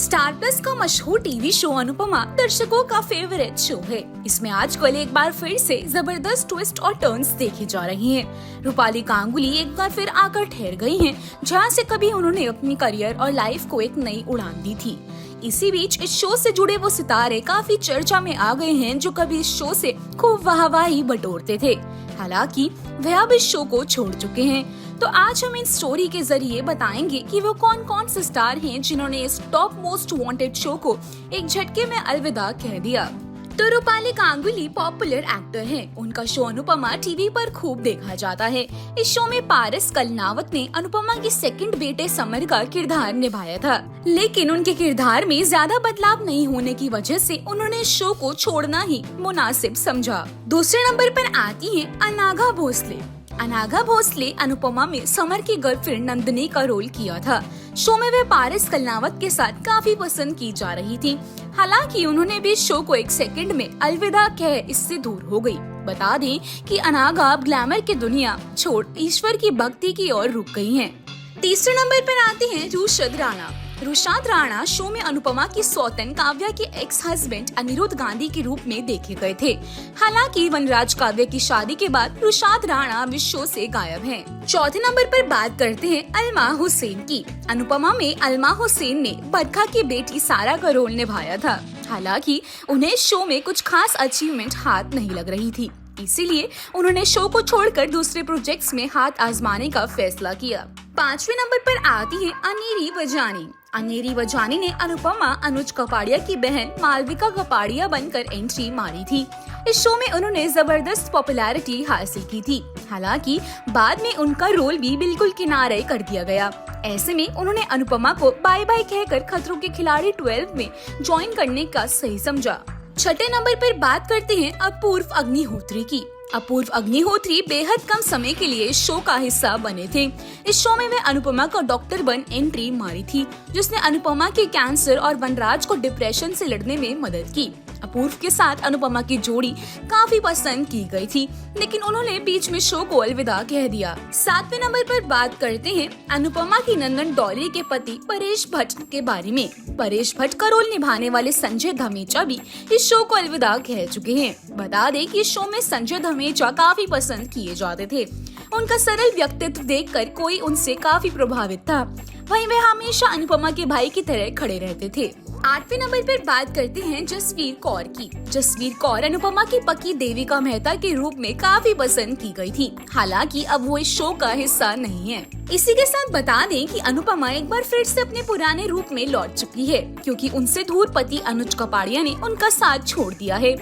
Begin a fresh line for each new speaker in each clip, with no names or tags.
Star plus का मशहूर TV show Anupama दर्शकों का फेवरेट शो है। इसमें आजकल एक बार फिर से जबरदस्त ट्विस्ट और टर्न्स देखे जा रही हैं। रूपाली गांगुली एक बार फिर आकर ठहर गई हैं, जहां से कभी उन्होंने अपनी करियर और लाइफ को एक नई उड़ान दी थी। इसी बीच इस शो से जुड़े वो सितारे काफी चर्चा में आ गए हैं, जो कभी इस शो से खूब वाहवाही बटोरते थे। हालांकि वे अब इस शो को छोड़ चुके हैं। तो आज हम इन स्टोरी के जरिए बताएंगे कि वो कौन कौन से स्टार हैं जिन्होंने इस टॉप मोस्ट वांटेड शो को एक झटके में अलविदा कह दिया। तो रूपाली गांगुली पॉपुलर एक्टर हैं। उनका शो अनुपमा टीवी पर खूब देखा जाता है। इस शो में पारस कलनावत ने अनुपमा के सेकंड बेटे समर का किरदार निभाया था, लेकिन उनके किरदार में ज्यादा बदलाव नहीं होने की वजह से उन्होंने इस शो को छोड़ना ही मुनासिब समझा। दूसरे नंबर पर आती है अनाघा भोसले। अनाघा भोसले अनुपमा में समर की गर्लफ्रेंड नंदिनी का रोल किया था। शो में वे पारस कलनावत के साथ काफी पसंद की जा रही थी। हालांकि उन्होंने भी शो को एक सेकंड में अलविदा कह इससे दूर हो गई। बता दें कि अनाघा अब ग्लैमर की दुनिया छोड़ ईश्वर की भक्ति की ओर रुक गई हैं। तीसरे नंबर पर आते हैं रुशाद राणा। रुशाद राणा शो में अनुपमा की सौतन काव्या के एक्स हस्बैंड अनिरुद्ध गांधी के रूप में देखे गए थे। हालांकि वनराज काव्या की शादी के बाद रुशाद राणा इस शो से गायब हैं। चौथे नंबर पर बात करते हैं अलमा हुसैन की। अनुपमा में अलमा हुसैन ने बरखा की बेटी सारा का रोल निभाया था। हालांकि उन्हें शो में कुछ खास अचीवमेंट हाथ नहीं लग रही थी, इसीलिए उन्होंने शो को छोड़कर दूसरे प्रोजेक्ट्स में हाथ आजमाने का फैसला किया। पांचवें नंबर पर आती है अनेरी वजानी। अनेरी वजानी ने अनुपमा अनुज कपाड़िया की बहन मालविका कपाड़िया बनकर एंट्री मारी थी। इस शो में उन्होंने जबरदस्त पॉपुलैरिटी हासिल की थी। हालांकि बाद में उनका रोल भी बिल्कुल किनारे कर दिया गया। ऐसे में उन्होंने अनुपमा को बाय बाय कहकर खतरों के खिलाड़ी 12 में ज्वाइन करने का सही समझा। छठे नंबर पर बात करते हैं अपूर्व अग्निहोत्री की। अपूर्व अग्निहोत्री बेहद कम समय के लिए शो का हिस्सा बने थे। इस शो में वे अनुपमा का डॉक्टर बन एंट्री मारी थी, जिसने अनुपमा के कैंसर और वनराज को डिप्रेशन से लड़ने में मदद की। अपूर्व के साथ अनुपमा की जोड़ी काफी पसंद की गई थी, लेकिन उन्होंने बीच में शो को अलविदा कह दिया। सातवें नंबर पर बात करते हैं अनुपमा की नंदन डॉली के पति परेश भट्ट के बारे में। परेश भट्ट का रोल निभाने वाले संजय धमेचा भी इस शो को अलविदा कह चुके हैं। बता दें कि इस शो में संजय धमेचा काफी पसंद किए जाते थे। उनका सरल व्यक्तित्व देखकर कोई उनसे काफी प्रभावित था। वहीं वे हमेशा अनुपमा के भाई की तरह खड़े रहते थे। आठवें नंबर पर बात करते हैं जसवीर कौर की। जसवीर कौर अनुपमा की पकी देविका मेहता के रूप में काफी पसंद की गई थी। हालांकि अब वो इस शो का हिस्सा नहीं है। इसी के साथ बता दें कि अनुपमा एक बार फिर से अपने पुराने रूप में लौट चुकी है, क्योंकि उनसे दूर पति अनुज कपाड़िया ने उनका साथ छोड़ दिया है।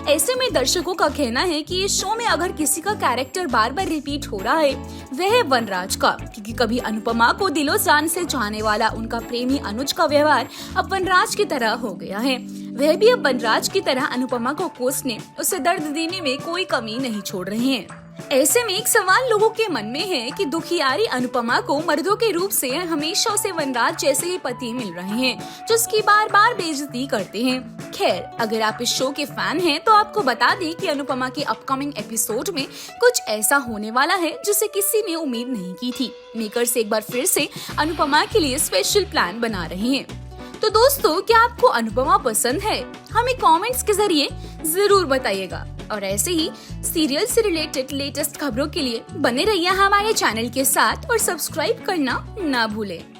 ऐसे में दर्शकों का कहना है कि इस शो में अगर किसी का कैरेक्टर बार बार रिपीट हो रहा है, वह है वनराज का, क्योंकि कभी अनुपमा को दिलो जान से चाहने वाला उनका प्रेमी अनुज का व्यवहार अब वनराज की तरह हो गया है। वह भी अब वनराज की तरह अनुपमा को कोसने, उसे दर्द देने में कोई कमी नहीं छोड़ रहे हैं। ऐसे में एक सवाल लोगों के मन में है कि दुखियारी अनुपमा को मर्दों के रूप से हमेशा उसे वनराज जैसे ही पति मिल रहे हैं, जो उसकी बार बार बेइज्जती करते हैं। खैर, अगर आप इस शो के फैन हैं तो आपको बता दें कि अनुपमा के अपकमिंग एपिसोड में कुछ ऐसा होने वाला है जिसे किसी ने उम्मीद नहीं की थी। मेकर्स एक बार फिर से अनुपमा के लिए स्पेशल प्लान बना रहे हैं। तो दोस्तों, क्या आपको अनुपमा पसंद है? हमें कमेंट्स के जरिए जरूर बताइएगा। और ऐसे ही सीरियल से रिलेटेड लेटेस्ट खबरों के लिए बने रहिए हमारे चैनल के साथ और सब्सक्राइब करना ना भूलें।